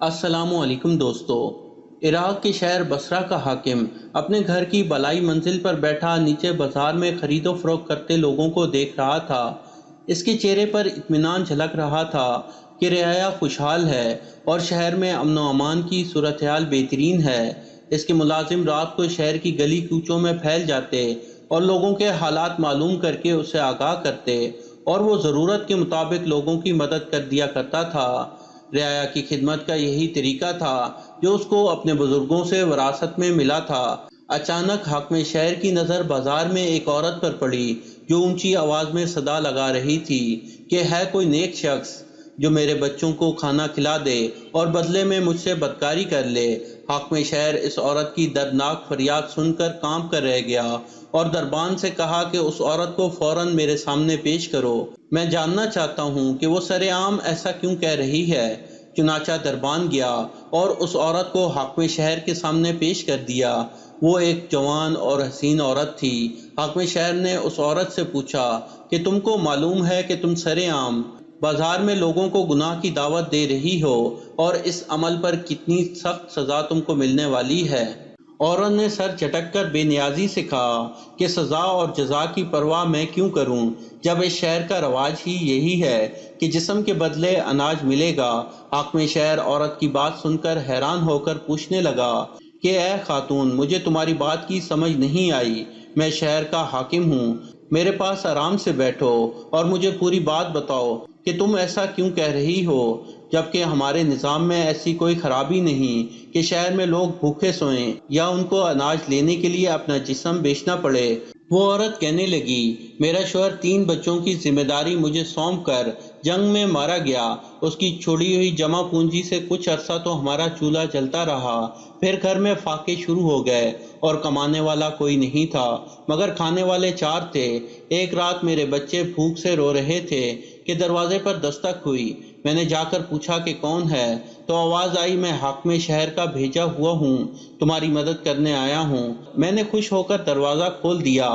السلام علیکم دوستو۔ عراق کے شہر بصرہ کا حاکم اپنے گھر کی بالائی منزل پر بیٹھا نیچے بازار میں خرید و فروخت کرتے لوگوں کو دیکھ رہا تھا۔ اس کے چہرے پر اطمینان جھلک رہا تھا کہ رعایا خوشحال ہے اور شہر میں امن و امان کی صورتحال بہترین ہے۔ اس کے ملازم رات کو شہر کی گلی کوچوں میں پھیل جاتے اور لوگوں کے حالات معلوم کر کے اسے آگاہ کرتے اور وہ ضرورت کے مطابق لوگوں کی مدد کر دیا کرتا تھا۔ رعایا کی خدمت کا یہی طریقہ تھا جو اس کو اپنے بزرگوں سے وراثت میں ملا تھا۔ اچانک حاکم شہر کی نظر بازار میں ایک عورت پر پڑی جو اونچی آواز میں صدا لگا رہی تھی کہ ہے کوئی نیک شخص جو میرے بچوں کو کھانا کھلا دے اور بدلے میں مجھ سے بدکاری کر لے۔ حاکم شہر اس عورت کی دردناک فریاد سن کر کانپ کر رہ گیا اور دربان سے کہا کہ اس عورت کو فوراً میرے سامنے پیش کرو۔ میں جاننا چاہتا ہوں کہ وہ سرعام ایسا کیوں کہہ رہی ہے۔ چنانچہ دربان گیا اور اس عورت کو حاکم شہر کے سامنے پیش کر دیا۔ وہ ایک جوان اور حسین عورت تھی۔ حاکم شہر نے اس عورت سے پوچھا کہ تم کو معلوم ہے کہ تم سرعام بازار میں لوگوں کو گناہ کی دعوت دے رہی ہو اور اس عمل پر کتنی سخت سزا تم کو ملنے والی ہے۔ عورت نے سر جھٹک کر بے نیازی سے کہا کہ سزا اور جزا کی پرواہ میں کیوں کروں جب اس شہر کا رواج ہی یہی ہے کہ جسم کے بدلے اناج ملے گا۔ حاکم شہر عورت کی بات سن کر حیران ہو کر پوچھنے لگا کہ اے خاتون، مجھے تمہاری بات کی سمجھ نہیں آئی۔ میں شہر کا حاکم ہوں، میرے پاس آرام سے بیٹھو اور مجھے پوری بات بتاؤ کہ تم ایسا کیوں کہہ رہی ہو، جبکہ ہمارے نظام میں ایسی کوئی خرابی نہیں کہ شہر میں لوگ بھوکے سوئیں یا ان کو اناج لینے کے لیے اپنا جسم بیچنا پڑے۔ وہ عورت کہنے لگی، میرا شوہر 3 بچوں کی ذمہ داری مجھے سونپ کر جنگ میں مارا گیا۔ اس کی چھوڑی ہوئی جمع پونجی سے کچھ عرصہ تو ہمارا چولہا جلتا رہا، پھر گھر میں فاقے شروع ہو گئے اور کمانے والا کوئی نہیں تھا مگر کھانے والے 4 تھے۔ ایک رات میرے بچے بھوک سے رو رہے تھے کہ دروازے پر دستک ہوئی۔ میں نے جا کر پوچھا کہ کون ہے، تو آواز آئی، میں حاکم شہر کا بھیجا ہوا ہوں، تمہاری مدد کرنے آیا ہوں۔ میں نے خوش ہو کر دروازہ کھول دیا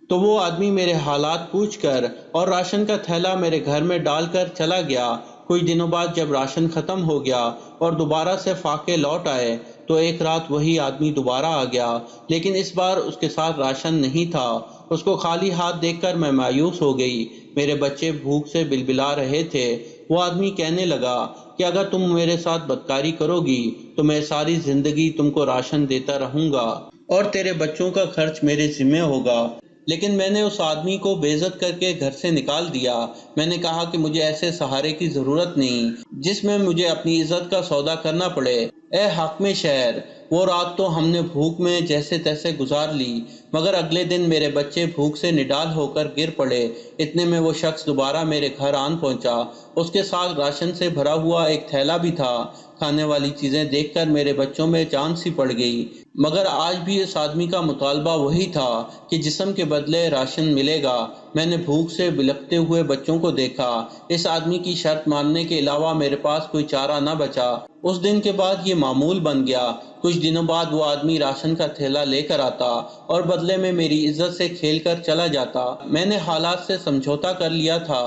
تو وہ آدمی میرے حالات پوچھ کر اور راشن کا تھیلا میرے گھر میں ڈال کر چلا گیا۔ کچھ دنوں بعد جب راشن ختم ہو گیا اور دوبارہ سے فاقے لوٹ آئے تو ایک رات وہی آدمی دوبارہ آ گیا، لیکن اس بار اس کے ساتھ راشن نہیں تھا۔ اس کو خالی ہاتھ دیکھ کر میں مایوس ہو گئی۔ میرے بچے بھوک سے بلبلا رہے تھے۔ وہ آدمی کہنے لگا کہ اگر تم میرے ساتھ بدکاری کرو گی تو میں ساری زندگی تم کو راشن دیتا رہوں گا اور تیرے بچوں کا خرچ میرے ذمہ ہوگا۔ لیکن میں نے اس آدمی کو بے عزت کر کے گھر سے نکال دیا۔ میں نے کہا کہ مجھے ایسے سہارے کی ضرورت نہیں جس میں مجھے اپنی عزت کا سودا کرنا پڑے۔ اے حاکم شہر، وہ رات تو ہم نے بھوک میں جیسے تیسے گزار لی، مگر اگلے دن میرے بچے بھوک سے نڈال ہو کر گر پڑے۔ اتنے میں وہ شخص دوبارہ میرے گھر آن پہنچا۔ اس کے ساتھ راشن سے بھرا ہوا ایک تھیلا بھی تھا۔ کھانے والی چیزیں دیکھ کر میرے بچوں میں جان سی پڑ گئی، مگر آج بھی اس آدمی کا مطالبہ وہی تھا کہ جسم کے بدلے راشن ملے گا۔ میں نے بھوک سے بلکتے ہوئے بچوں کو دیکھا۔ اس آدمی کی شرط ماننے کے علاوہ میرے پاس کوئی چارہ نہ بچا۔ اس دن کے بعد یہ معمول بن گیا۔ کچھ دنوں بعد وہ آدمی راشن کا تھیلا لے کر آتا اور بدلے میں میری عزت سے کھیل کر چلا جاتا۔ میں نے حالات سے سمجھوتا کر لیا تھا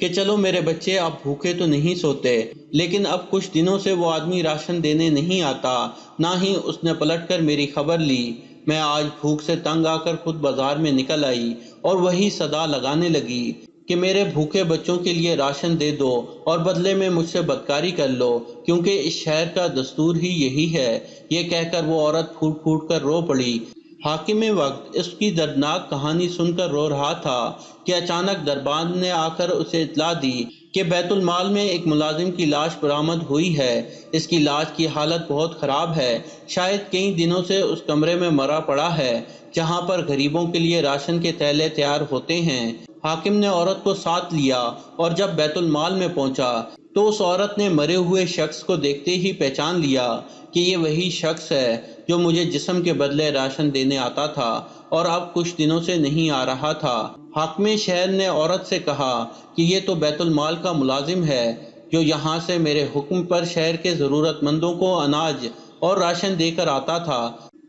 کہ چلو میرے بچے اب بھوکے تو نہیں سوتے، لیکن اب کچھ دنوں سے وہ آدمی راشن دینے نہیں آتا، نہ ہی اس نے پلٹ کر میری خبر لی۔ میں آج بھوک سے تنگ آ کر خود بازار میں نکل آئی اور وہی صدا لگانے لگی کہ میرے بھوکے بچوں کے لیے راشن دے دو اور بدلے میں مجھ سے بدکاری کر لو، کیونکہ اس شہر کا دستور ہی یہی ہے۔ یہ کہہ کر وہ عورت پھوٹ پھوٹ کر رو پڑی۔ حاکم وقت اس کی دردناک کہانی سن کر رو رہا تھا کہ اچانک دربان نے آ کر اسے اطلاع دی کہ بیت المال میں ایک ملازم کی لاش برآمد ہوئی ہے۔ اس کی لاش کی حالت بہت خراب ہے، شاید کئی دنوں سے اس کمرے میں مرا پڑا ہے جہاں پر غریبوں کے لیے راشن کے تھیلے تیار ہوتے ہیں۔ حاکم نے عورت کو ساتھ لیا اور جب بیت المال میں پہنچا تو اس عورت نے مرے ہوئے شخص کو دیکھتے ہی پہچان لیا کہ یہ وہی شخص ہے جو مجھے جسم کے بدلے راشن دینے آتا تھا اور اب کچھ دنوں سے نہیں آ رہا تھا۔ حاکم شہر نے عورت سے کہا کہ یہ تو بیت المال کا ملازم ہے جو یہاں سے میرے حکم پر شہر کے ضرورت مندوں کو اناج اور راشن دے کر آتا تھا۔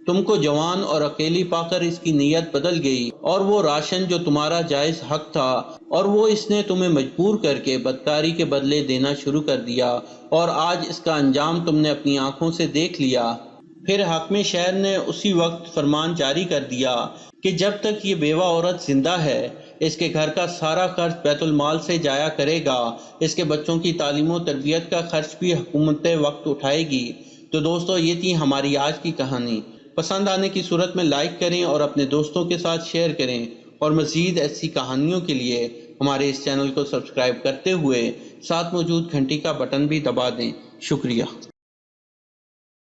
تم کو جوان اور اکیلی پا کر اس کی نیت بدل گئی، اور وہ راشن جو تمہارا جائز حق تھا اور وہ اس نے تمہیں مجبور کر کے بدکاری کے بدلے دینا شروع کر دیا، اور آج اس کا انجام تم نے اپنی آنکھوں سے دیکھ لیا۔ پھر حاکم شہر نے اسی وقت فرمان جاری کر دیا کہ جب تک یہ بیوہ عورت زندہ ہے اس کے گھر کا سارا خرچ بیت المال سے جایا کرے گا، اس کے بچوں کی تعلیم و تربیت کا خرچ بھی حکومت وقت اٹھائے گی۔ تو دوستو، یہ تھی ہماری آج کی کہانی۔ پسند آنے کی صورت میں لائک کریں اور اپنے دوستوں کے ساتھ شیئر کریں، اور مزید ایسی کہانیوں کے لیے ہمارے اس چینل کو سبسکرائب کرتے ہوئے ساتھ موجود گھنٹی کا بٹن بھی دبا دیں۔ شکریہ۔